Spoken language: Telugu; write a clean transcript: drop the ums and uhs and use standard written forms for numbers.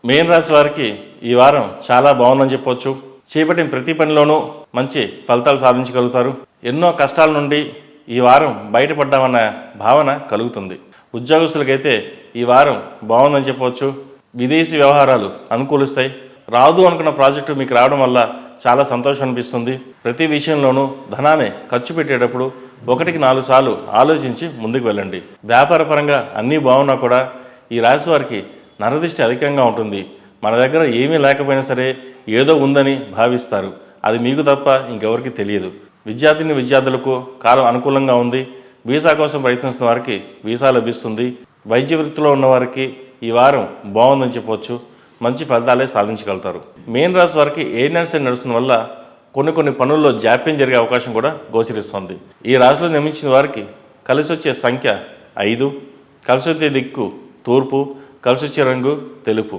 మీన రాశి వారికి ఈ వారం చాలా బాగుందని చెప్పొచ్చు. చేపట్టిన ప్రతి పనిలోనూ మంచి ఫలితాలు సాధించగలుగుతారు. ఎన్నో కష్టాల నుండి ఈ వారం బయటపడ్డామన్న భావన కలుగుతుంది. ఉద్యోగస్తులకైతే ఈ వారం బాగుందని చెప్పవచ్చు. విదేశీ వ్యవహారాలు అనుకూలిస్తాయి. రాదు అనుకున్న ప్రాజెక్టు మీకు రావడం వల్ల చాలా సంతోషం అనిపిస్తుంది. ప్రతి విషయంలోనూ ధనాన్ని ఖర్చు పెట్టేటప్పుడు 1-4 సార్లు ఆలోచించి ముందుకు వెళ్ళండి. వ్యాపార పరంగా అన్నీ బాగున్నా కూడా ఈ రాశి వారికి నరదిష్టి అధికంగా ఉంటుంది. మన దగ్గర ఏమీ లేకపోయినా సరే ఏదో ఉందని భావిస్తారు. అది మీకు తప్ప ఇంకెవరికి తెలియదు. విద్యార్థులకు కాలం అనుకూలంగా ఉంది. వీసా కోసం ప్రయత్నిస్తున్న వారికి వీసా లభిస్తుంది. వైద్య వృత్తిలో ఉన్నవారికి ఈ వారం బాగుందని చెప్పవచ్చు. మంచి ఫలితాలే సాధించగలుగుతారు. మీన రాశి వారికి ఏలినాటి నడుస్తున్న వల్ల కొన్ని పనుల్లో జాప్యం జరిగే అవకాశం కూడా గోచరిస్తుంది. ఈ రాశిలో నిర్మించిన వారికి కలిసి వచ్చే సంఖ్య 5, కలిసి వచ్చే దిక్కు తూర్పు, కలిసి వచ్చే రంగు తెలుపు.